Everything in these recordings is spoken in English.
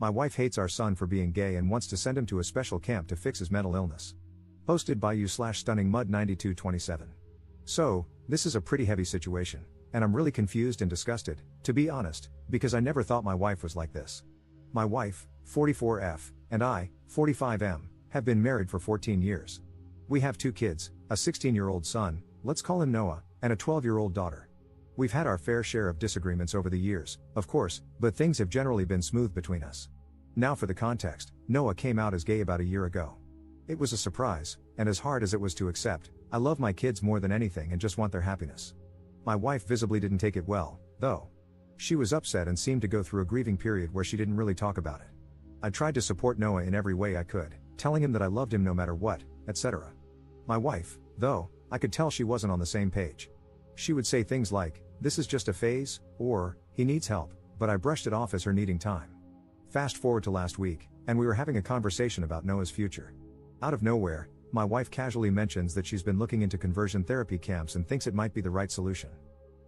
My wife hates our son for being gay and wants to send him to a special camp to fix his mental illness. Posted by you/StunningMud9227. So, this is a pretty heavy situation, and I'm really confused and disgusted, to be honest, because I never thought my wife was like this. My wife, 44F, and I, 45M, have been married for 14 years. We have 2 kids, a 16-year-old son, let's call him Noah, and a 12-year-old daughter. We've had our fair share of disagreements over the years, of course, but things have generally been smooth between us. Now for the context, Noah came out as gay about a year ago. It was a surprise, and as hard as it was to accept, I love my kids more than anything and just want their happiness. My wife visibly didn't take it well, though. She was upset and seemed to go through a grieving period where she didn't really talk about it. I tried to support Noah in every way I could, telling him that I loved him no matter what, etc. My wife, though, I could tell she wasn't on the same page. She would say things like, "This is just a phase," or, "He needs help," but I brushed it off as her needing time. Fast forward to last week, and we were having a conversation about Noah's future. Out of nowhere, my wife casually mentions that she's been looking into conversion therapy camps and thinks it might be the right solution.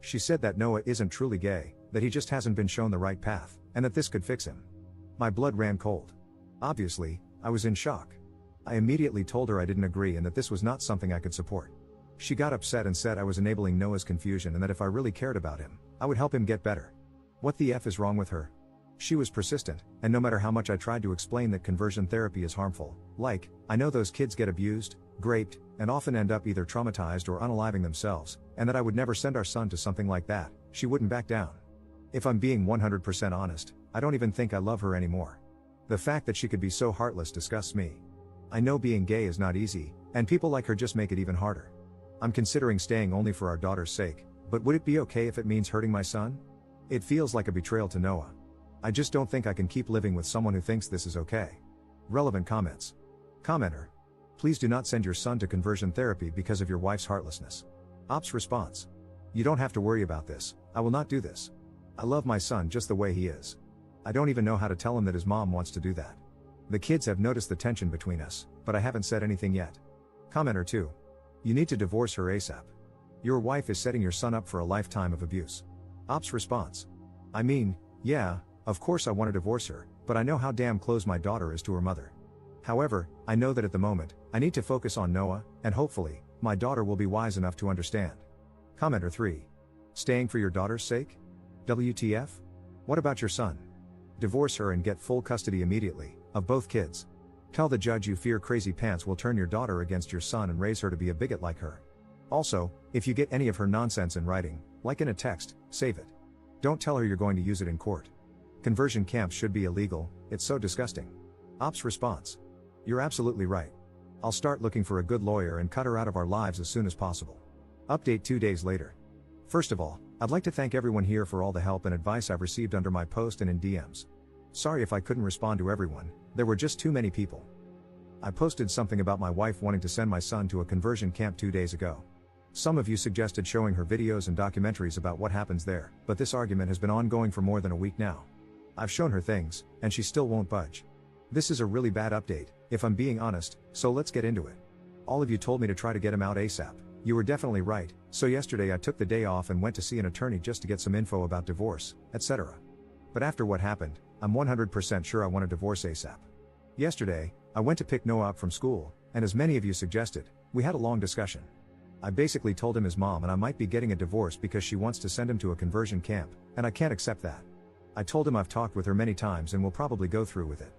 She said that Noah isn't truly gay, that he just hasn't been shown the right path, and that this could fix him. My blood ran cold. Obviously, I was in shock. I immediately told her I didn't agree and that this was not something I could support. She got upset and said I was enabling Noah's confusion and that if I really cared about him, I would help him get better. What the F is wrong with her? She was persistent, and no matter how much I tried to explain that conversion therapy is harmful, like, I know those kids get abused, raped, and often end up either traumatized or unaliving themselves, and that I would never send our son to something like that, she wouldn't back down. If I'm being 100% honest, I don't even think I love her anymore. The fact that she could be so heartless disgusts me. I know being gay is not easy, and people like her just make it even harder. I'm considering staying only for our daughter's sake, but would it be okay if it means hurting my son? It feels like a betrayal to Noah. I just don't think I can keep living with someone who thinks this is okay. Relevant comments. Commenter. Please do not send your son to conversion therapy because of your wife's heartlessness. Ops response. You don't have to worry about this, I will not do this. I love my son just the way he is. I don't even know how to tell him that his mom wants to do that. The kids have noticed the tension between us, but I haven't said anything yet. Commenter 2. You need to divorce her ASAP. Your wife is setting your son up for a lifetime of abuse. Ops response. I mean, yeah, of course I want to divorce her, but I know how damn close my daughter is to her mother. However, I know that at the moment, I need to focus on Noah, and hopefully, my daughter will be wise enough to understand. Commenter 3. Staying for your daughter's sake? WTF? What about your son? Divorce her and get full custody immediately, of both kids. Tell the judge you fear crazy pants will turn your daughter against your son and raise her to be a bigot like her. Also, if you get any of her nonsense in writing, like in a text, save it. Don't tell her you're going to use it in court. Conversion camps should be illegal, it's so disgusting. Ops response. You're absolutely right. I'll start looking for a good lawyer and cut her out of our lives as soon as possible. Update 2 days later. First of all, I'd like to thank everyone here for all the help and advice I've received under my post and in DMs. Sorry if I couldn't respond to everyone, there were just too many people. I posted something about my wife wanting to send my son to a conversion camp 2 days ago. Some of you suggested showing her videos and documentaries about what happens there, but this argument has been ongoing for more than a week now. I've shown her things, and she still won't budge. This is a really bad update, if I'm being honest, so let's get into it. All of you told me to try to get him out ASAP. You were definitely right, so yesterday I took the day off and went to see an attorney just to get some info about divorce, etc. But after what happened, I'm 100% sure I want a divorce ASAP. Yesterday, I went to pick Noah up from school, and as many of you suggested, we had a long discussion. I basically told him his mom and I might be getting a divorce because she wants to send him to a conversion camp, and I can't accept that. I told him I've talked with her many times and will probably go through with it.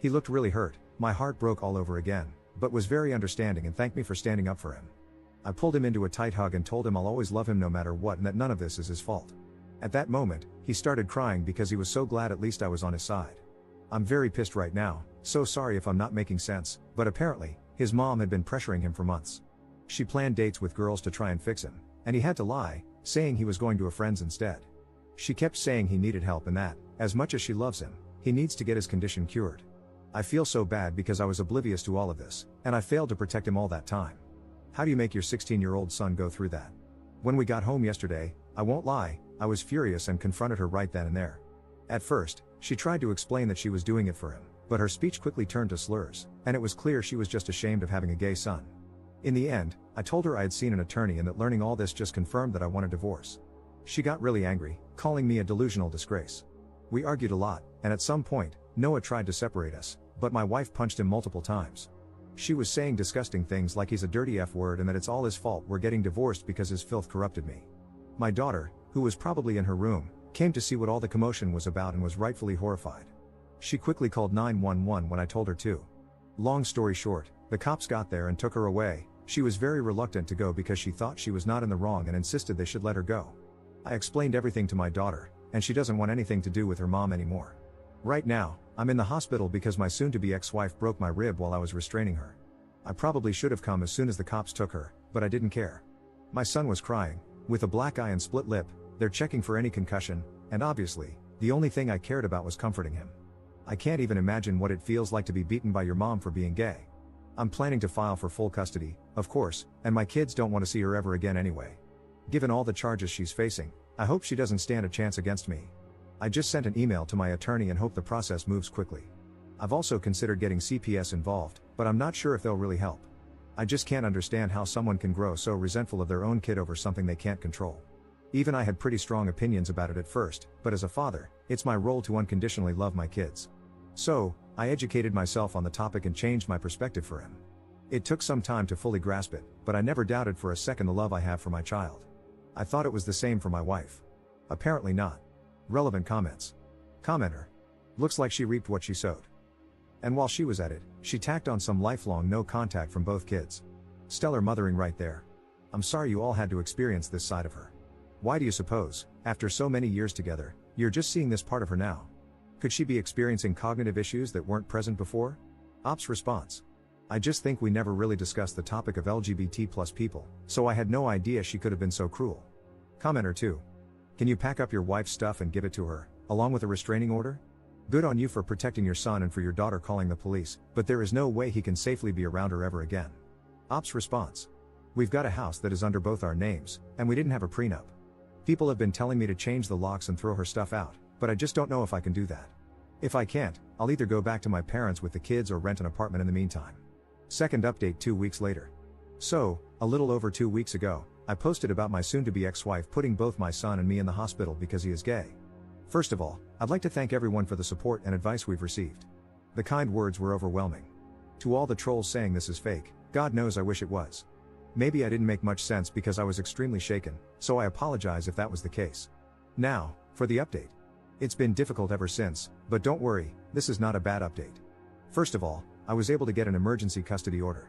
He looked really hurt, my heart broke all over again, but was very understanding and thanked me for standing up for him. I pulled him into a tight hug and told him I'll always love him no matter what and that none of this is his fault. At that moment, he started crying because he was so glad at least I was on his side. I'm very pissed right now, so sorry if I'm not making sense, but apparently, his mom had been pressuring him for months. She planned dates with girls to try and fix him, and he had to lie, saying he was going to a friend's instead. She kept saying he needed help and that, as much as she loves him, he needs to get his condition cured. I feel so bad because I was oblivious to all of this, and I failed to protect him all that time. How do you make your 16-year-old son go through that? When we got home yesterday, I won't lie, I was furious and confronted her right then and there. At first, she tried to explain that she was doing it for him, but her speech quickly turned to slurs, and it was clear she was just ashamed of having a gay son. In the end, I told her I had seen an attorney and that learning all this just confirmed that I want a divorce. She got really angry, calling me a delusional disgrace. We argued a lot, and at some point, Noah tried to separate us, but my wife punched him multiple times. She was saying disgusting things like he's a dirty F word and that it's all his fault we're getting divorced because his filth corrupted me. My daughter, who was probably in her room, came to see what all the commotion was about and was rightfully horrified. She quickly called 911 when I told her to. Long story short, the cops got there and took her away. She was very reluctant to go because she thought she was not in the wrong and insisted they should let her go. I explained everything to my daughter, and she doesn't want anything to do with her mom anymore. Right now, I'm in the hospital because my soon-to-be ex-wife broke my rib while I was restraining her. I probably should have come as soon as the cops took her, but I didn't care. My son was crying, with a black eye and split lip. They're checking for any concussion, and obviously, the only thing I cared about was comforting him. I can't even imagine what it feels like to be beaten by your mom for being gay. I'm planning to file for full custody, of course, and my kids don't want to see her ever again anyway. Given all the charges she's facing, I hope she doesn't stand a chance against me. I just sent an email to my attorney and hope the process moves quickly. I've also considered getting CPS involved, but I'm not sure if they'll really help. I just can't understand how someone can grow so resentful of their own kid over something they can't control. Even I had pretty strong opinions about it at first, but as a father, it's my role to unconditionally love my kids. So, I educated myself on the topic and changed my perspective for him. It took some time to fully grasp it, but I never doubted for a second the love I have for my child. I thought it was the same for my wife. Apparently not. Relevant comments. Commenter. Looks like she reaped what she sowed. And while she was at it, she tacked on some lifelong no contact from both kids. Stellar mothering right there. I'm sorry you all had to experience this side of her. Why do you suppose, after so many years together, you're just seeing this part of her now? Could she be experiencing cognitive issues that weren't present before? Ops response. I just think we never really discussed the topic of LGBT+ people, so I had no idea she could have been so cruel. Commenter 2. Can you pack up your wife's stuff and give it to her, along with a restraining order? Good on you for protecting your son and for your daughter calling the police, but there is no way he can safely be around her ever again. Ops response. We've got a house that is under both our names, and we didn't have a prenup. People have been telling me to change the locks and throw her stuff out, but I just don't know if I can do that. If I can't, I'll either go back to my parents with the kids or rent an apartment in the meantime. Second update 2 weeks later. So, a little over 2 weeks ago, I posted about my soon-to-be ex-wife putting both my son and me in the hospital because he is gay. First of all, I'd like to thank everyone for the support and advice we've received. The kind words were overwhelming. To all the trolls saying this is fake, God knows I wish it was. Maybe I didn't make much sense because I was extremely shaken, so I apologize if that was the case. Now, for the update. It's been difficult ever since, but don't worry, this is not a bad update. First of all, I was able to get an emergency custody order.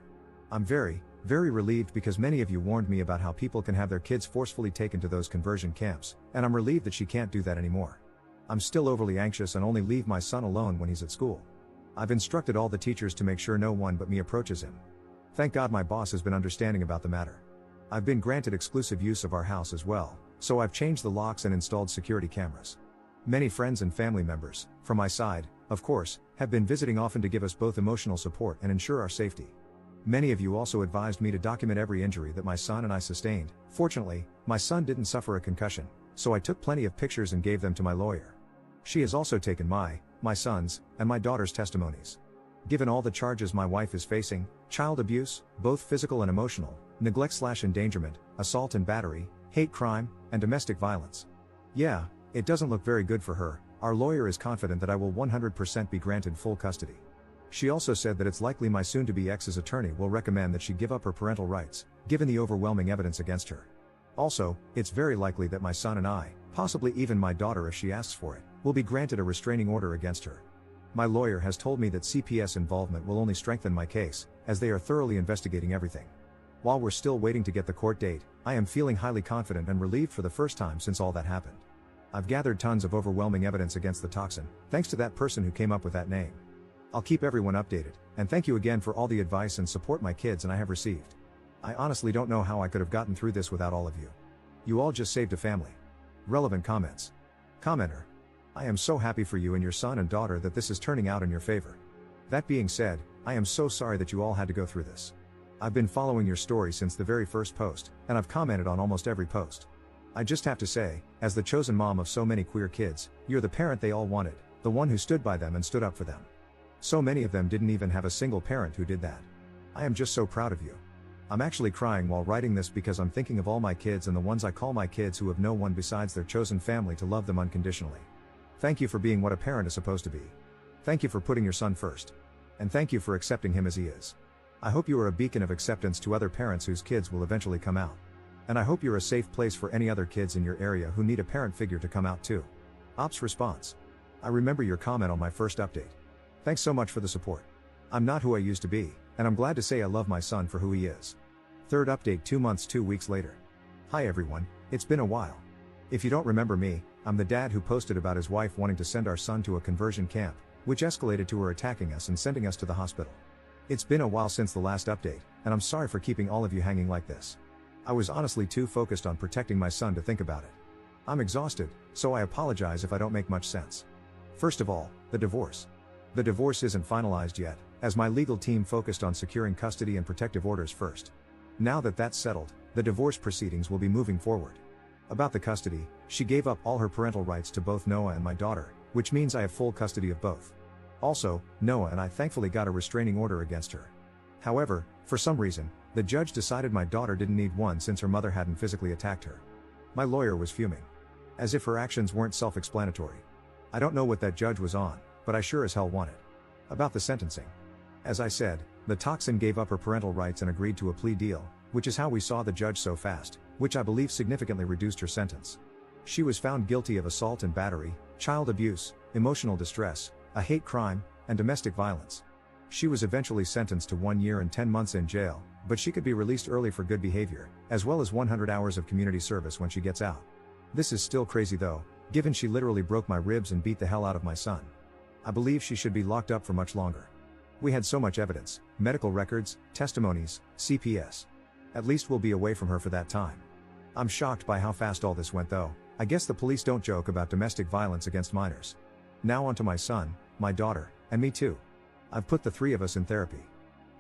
I'm very relieved because many of you warned me about how people can have their kids forcefully taken to those conversion camps, and I'm relieved that she can't do that anymore. I'm still overly anxious and only leave my son alone when he's at school. I've instructed all the teachers to make sure no one but me approaches him. Thank God my boss has been understanding about the matter. I've been granted exclusive use of our house as well, so I've changed the locks and installed security cameras. Many friends and family members, from my side, of course, have been visiting often to give us both emotional support and ensure our safety. Many of you also advised me to document every injury that my son and I sustained. Fortunately, my son didn't suffer a concussion, so I took plenty of pictures and gave them to my lawyer. She has also taken my son's, and my daughter's testimonies. Given all the charges my wife is facing, child abuse, both physical and emotional, neglect/endangerment, assault and battery, hate crime, and domestic violence. Yeah, it doesn't look very good for her. Our lawyer is confident that I will 100% be granted full custody. She also said that it's likely my soon-to-be ex's attorney will recommend that she give up her parental rights, given the overwhelming evidence against her. Also, it's very likely that my son and I, possibly even my daughter if she asks for it, will be granted a restraining order against her. My lawyer has told me that CPS involvement will only strengthen my case, as they are thoroughly investigating everything. While we're still waiting to get the court date, I am feeling highly confident and relieved for the first time since all that happened. I've gathered tons of overwhelming evidence against the toxin, thanks to that person who came up with that name. I'll keep everyone updated, and thank you again for all the advice and support my kids and I have received. I honestly don't know how I could have gotten through this without all of you. You all just saved a family. Relevant comments. Commenter. I am so happy for you and your son and daughter that this is turning out in your favor. That being said, I am so sorry that you all had to go through this. I've been following your story since the very first post, and I've commented on almost every post. I just have to say, as the chosen mom of so many queer kids, you're the parent they all wanted, the one who stood by them and stood up for them. So many of them didn't even have a single parent who did that. I am just so proud of you. I'm actually crying while writing this because I'm thinking of all my kids and the ones I call my kids who have no one besides their chosen family to love them unconditionally. Thank you for being what a parent is supposed to be. Thank you for putting your son first. And thank you for accepting him as he is. I hope you are a beacon of acceptance to other parents whose kids will eventually come out. And I hope you're a safe place for any other kids in your area who need a parent figure to come out too. Ops response. I remember your comment on my first update. Thanks so much for the support. I'm not who I used to be, and I'm glad to say I love my son for who he is. Third update 2 months 2 weeks later. Hi everyone, it's been a while. If you don't remember me, I'm the dad who posted about his wife wanting to send our son to a conversion camp, which escalated to her attacking us and sending us to the hospital. It's been a while since the last update, and I'm sorry for keeping all of you hanging like this. I was honestly too focused on protecting my son to think about it. I'm exhausted, so I apologize if I don't make much sense. First of all, the divorce. The divorce isn't finalized yet, as my legal team focused on securing custody and protective orders first. Now that that's settled, the divorce proceedings will be moving forward. About the custody, she gave up all her parental rights to both Noah and my daughter, which means I have full custody of both. Also, Noah and I thankfully got a restraining order against her. However, for some reason, the judge decided my daughter didn't need one since her mother hadn't physically attacked her. My lawyer was fuming. As if her actions weren't self-explanatory. I don't know what that judge was on, but I sure as hell want it. About the sentencing. As I said, the toxin gave up her parental rights and agreed to a plea deal, which is how we saw the judge so fast, which I believe significantly reduced her sentence. She was found guilty of assault and battery, child abuse, emotional distress, a hate crime, and domestic violence. She was eventually sentenced to 1 year and 10 months in jail, but she could be released early for good behavior, as well as 100 hours of community service when she gets out. This is still crazy though, given she literally broke my ribs and beat the hell out of my son. I believe she should be locked up for much longer. We had so much evidence, medical records, testimonies, CPS. At least we'll be away from her for that time. I'm shocked by how fast all this went though. I guess the police don't joke about domestic violence against minors. Now onto my son, my daughter, and me too. I've put the 3 of us in therapy.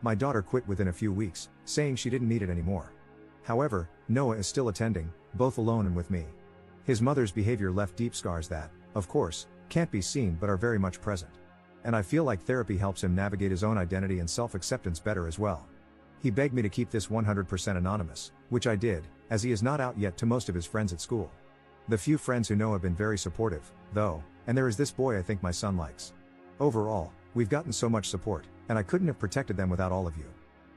My daughter quit within a few weeks, saying she didn't need it anymore. However, Noah is still attending, both alone and with me. His mother's behavior left deep scars that, of course, can't be seen but are very much present. And I feel like therapy helps him navigate his own identity and self-acceptance better as well. He begged me to keep this 100% anonymous, which I did, as he is not out yet to most of his friends at school. The few friends who know have been very supportive, though, and there is this boy I think my son likes. Overall, we've gotten so much support, and I couldn't have protected them without all of you.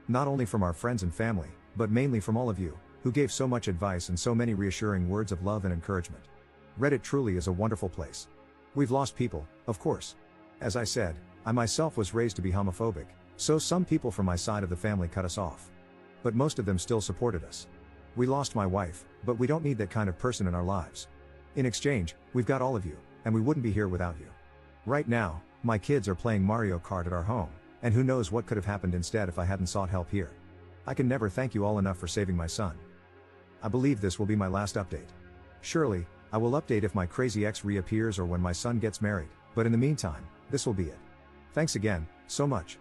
Not only from our friends and family, but mainly from all of you, who gave so much advice and so many reassuring words of love and encouragement. Reddit truly is a wonderful place. We've lost people, of course. As I said, I myself was raised to be homophobic, so some people from my side of the family cut us off. But most of them still supported us. We lost my wife, but we don't need that kind of person in our lives. In exchange, we've got all of you, and we wouldn't be here without you. Right now, my kids are playing Mario Kart at our home, and who knows what could have happened instead if I hadn't sought help here. I can never thank you all enough for saving my son. I believe this will be my last update. Surely, I will update if my crazy ex reappears or when my son gets married, but in the meantime, this will be it. Thanks again, so much.